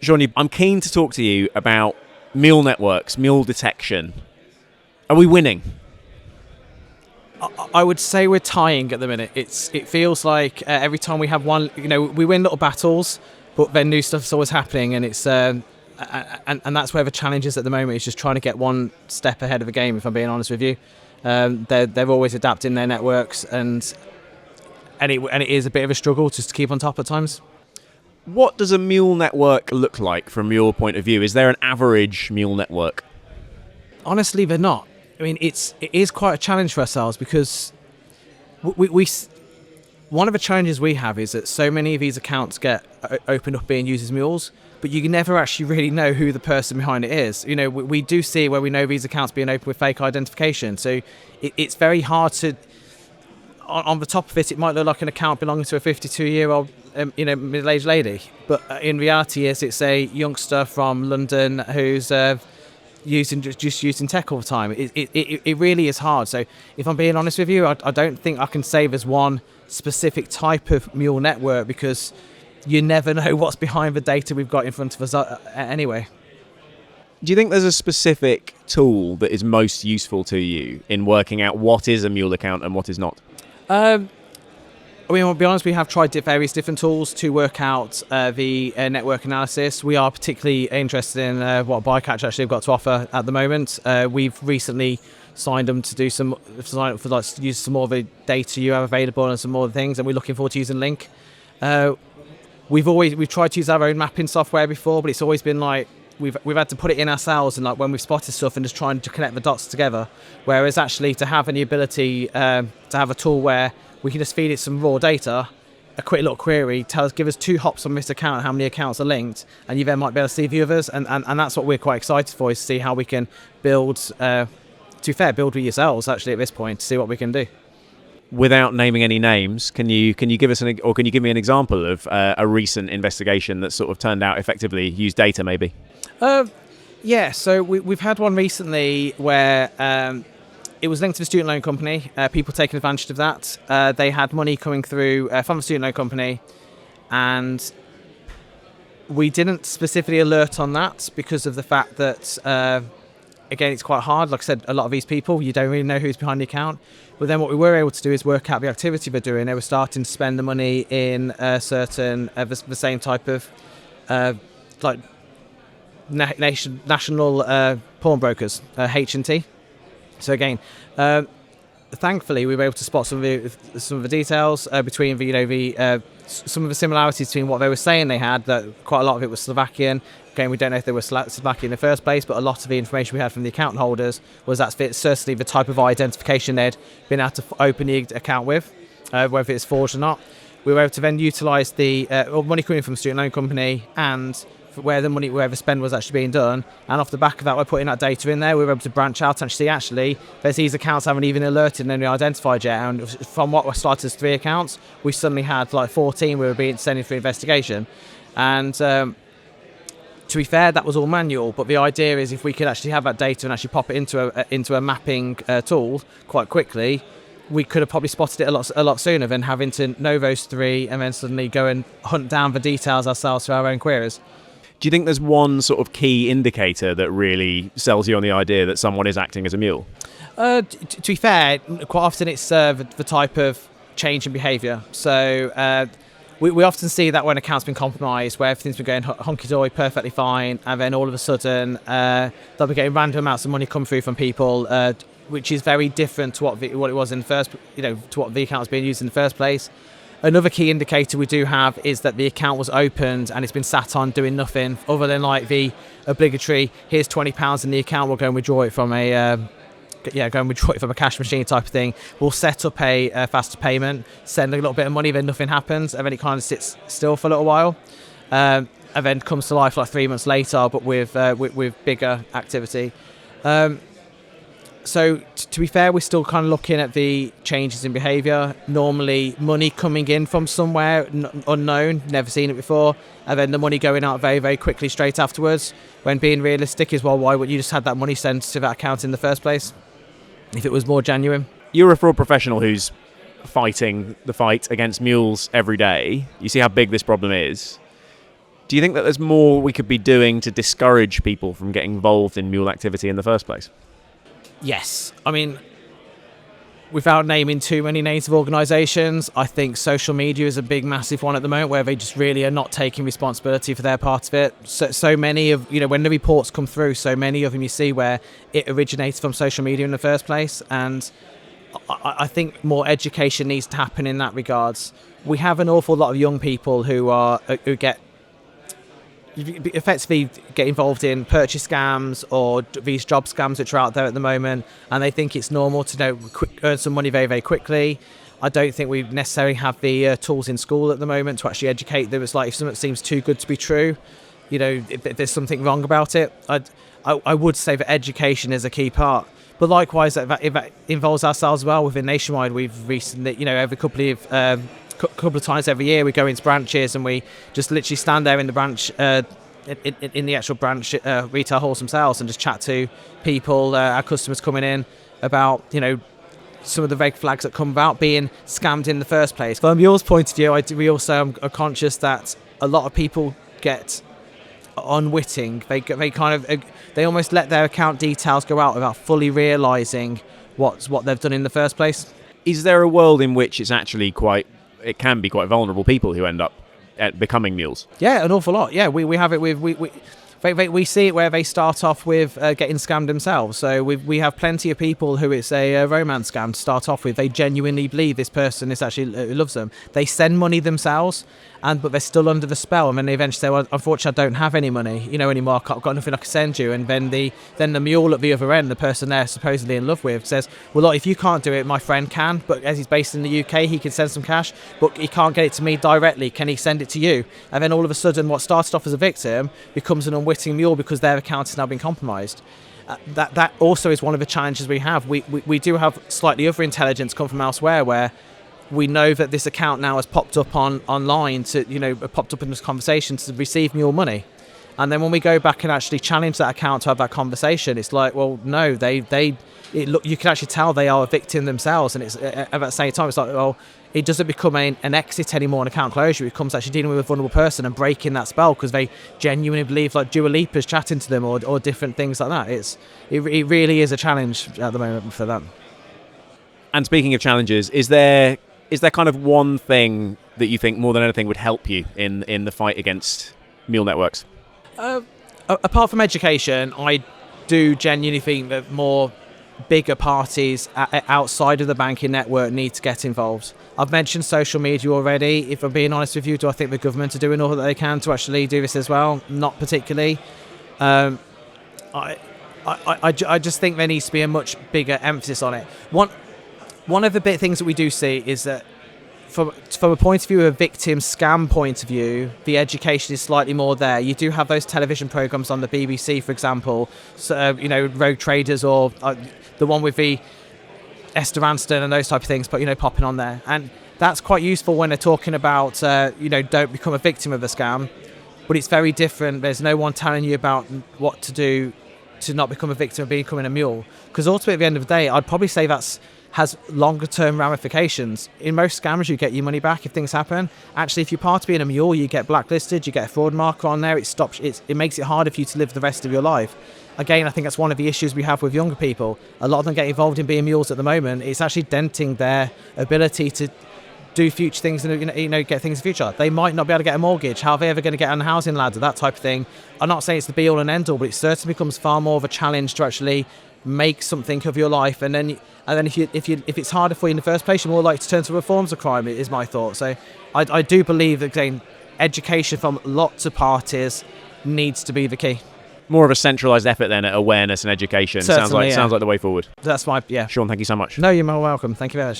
Sean, I'm keen to talk to you about mule networks, mule detection. Are we winning? I would say we're tying at the minute. It feels like every time we have one, we win little battles, but then new stuff's always happening, and it's and that's where the challenge is at the moment. Is just trying to get one step ahead of the game. If I'm being honest with you, they're always adapting their networks, and it is a bit of a struggle just to keep on top at times. What does a mule network look like from your point of view? Is there an average mule network? Honestly, they're not. I mean, it is quite a challenge for ourselves because we one of the challenges we have is that so many of these accounts get opened up being used as mules, but you can never actually really know who the person behind it is. We do see where we know these accounts being opened with fake identification, so it's very hard to. On the top of it, it might look like an account belonging to a 52-year-old, middle-aged lady, but in reality, it's a youngster from London who's using tech all the time. It really is hard. So, if I'm being honest with you, I don't think I can say there's one specific type of mule network because you never know what's behind the data we've got in front of us anyway. Do you think there's a specific tool that is most useful to you in working out what is a mule account and what is not? I'll be honest, we have tried various different tools to work out the network analysis. We are particularly interested in what Bycatch actually have got to offer at the moment. We've recently signed them to use some more of the data you have available and some more things, and we're looking forward to using Link. We've tried to use our own mapping software before, but it's always been like we've had to put it in ourselves, and like when we've spotted stuff and just trying to connect the dots together. Whereas actually to have the ability to have a tool where we can just feed it some raw data, a quick little query, give us 2 hops on this account, how many accounts are linked, and you then might be able to see the others, and that's what we're quite excited for, is to see how we can build with yourselves actually at this point, to see what we can do. Without naming any names, can you give us can you give me an example of a recent investigation that sort of turned out effectively used data maybe? Yeah, so we've had one recently where it was linked to the student loan company, people taking advantage of that. They had money coming through from the student loan company, and we didn't specifically alert on that because of the fact that, again, it's quite hard. Like I said, a lot of these people, you don't really know who's behind the account. But then what we were able to do is work out the activity they're doing. They were starting to spend the money in certain, the same type of, national pawnbrokers, H&T. So again, thankfully we were able to spot some of the details between some of the similarities between what they were saying they had. That quite a lot of it was Slovakian. Again, we don't know if they were Slovakian in the first place, but a lot of the information we had from the account holders was that's certainly the type of identification they'd been able to open the account with, whether it's forged or not. We were able to then utilise the money coming from the student loan company and where the spend was actually being done, and off the back of that, we're putting that data in there. We were able to branch out and see actually there's these accounts haven't even alerted and only identified yet, and from what was started as 3 accounts, we suddenly had like 14 we were being sending for investigation. And to be fair, that was all manual, but the idea is if we could actually have that data and actually pop it into a mapping tool quite quickly, we could have probably spotted it a lot sooner than having to know those 3 and then suddenly go and hunt down the details ourselves through our own queries. Do you think there's one sort of key indicator that really sells you on the idea that someone is acting as a mule? To be fair, quite often it's the type of change in behaviour. So we often see that when accounts been compromised, where everything's been going hunky-dory, perfectly fine, and then all of a sudden they'll be getting random amounts of money come through from people, which is very different to what it was in the first, to what the account was being used in the first place. Another key indicator we do have is that the account was opened and it's been sat on doing nothing other than like the obligatory, here's £20 in the account, we'll go and withdraw it from a cash machine type of thing. We'll set up a faster payment, send a little bit of money, then nothing happens, and then it kind of sits still for a little while, and then comes to life like 3 months later, but with bigger activity. So to be fair, we're still kind of looking at the changes in behaviour. Normally money coming in from somewhere unknown, never seen it before, and then the money going out very, very quickly straight afterwards. When being realistic is, well, why would you just had that money sent to that account in the first place if it was more genuine? You're a fraud professional who's fighting the fight against mules every day. You see how big this problem is. Do you think that there's more we could be doing to discourage people from getting involved in mule activity in the first place? Yes. I mean, without naming too many names of organisations, I think social media is a big, massive one at the moment where they just really are not taking responsibility for their part of it. So many of, when the reports come through, so many of them you see where it originates from social media in the first place. And I think more education needs to happen in that regards. We have an awful lot of young people who effectively get involved in purchase scams or these job scams which are out there at the moment, and they think it's normal to earn some money very, very quickly. I don't think we necessarily have the tools in school at the moment to actually educate them. It's like if something seems too good to be true, if there's something wrong about it. I would say that education is a key part. But likewise, if that involves ourselves as well within Nationwide, we've recently, every couple of times every year we go into branches and we just literally stand there in the branch in the actual branch retail halls themselves and just chat to people, our customers coming in, about some of the red flags that come about being scammed in the first place. From yours point of view, we also are conscious that a lot of people get unwitting. They almost let their account details go out without fully realising what they've done in the first place. Is there a world in which it's actually it can be quite vulnerable people who end up becoming mules? Yeah, an awful lot. Yeah, we have it with we see it where they start off with getting scammed themselves. So we have plenty of people who it's a romance scam to start off with. They genuinely believe this person is actually loves them. They send money themselves, but they're still under the spell. And then they eventually say, well, unfortunately, I don't have any money, anymore. I've got nothing I can send you. And then the mule at the other end, the person they're supposedly in love with, says, well, look, if you can't do it, my friend can. But as he's based in the UK, he can send some cash, but he can't get it to me directly. Can he send it to you? And then all of a sudden, what started off as a victim becomes an unwitting mule because their account has now been compromised. That also is one of the challenges we have. We do have slightly other intelligence come from elsewhere where we know that this account now has popped up online popped up in this conversation to receive mule money. And then when we go back and actually challenge that account to have that conversation, it's like, well, no, you can actually tell they are a victim themselves. And it's at the same time, it's like, well, it doesn't become an exit anymore, an account closure. It becomes actually dealing with a vulnerable person and breaking that spell because they genuinely believe like Dua Lipa's chatting to them or different things like that. It really is a challenge at the moment for them. And speaking of challenges, is there kind of one thing that you think more than anything would help you in the fight against mule networks? Apart from education, I do genuinely think that more bigger parties outside of the banking network need to get involved. I've mentioned social media already. If I'm being honest with you, do I think the government are doing all that they can to actually do this as well? Not particularly. I just think there needs to be a much bigger emphasis on it. One of the big things that we do see is that from a point of view, a victim scam point of view, the education is slightly more there. You do have those television programs on the BBC, for example, Rogue Traders or the one with the Esther Ranson and those type of things, but popping on there, and that's quite useful when they're talking about don't become a victim of the scam. But it's very different. There's no one telling you about what to do to not become a victim of becoming a mule, because ultimately at the end of the day, I'd probably say has longer term ramifications. In most scammers, you get your money back if things happen. Actually, if you're part of being a mule, you get blacklisted, you get a fraud marker on there. It makes it harder for you to live the rest of your life. Again, I think that's one of the issues we have with younger people. A lot of them get involved in being mules at the moment. It's actually denting their ability to do future things and get things in the future. They might not be able to get a mortgage. How are they ever going to get on the housing ladder? That type of thing. I'm not saying it's the be all and end all, but it certainly becomes far more of a challenge to actually make something of your life. And then if it's harder for you in the first place, you're more likely to turn to other forms of crime. Is my thought. So I do believe that again, education from lots of parties needs to be the key. More of a centralised effort then at awareness and education. Certainly, sounds like the way forward. That's my Sean, thank you so much. No, you're more welcome. Thank you very much.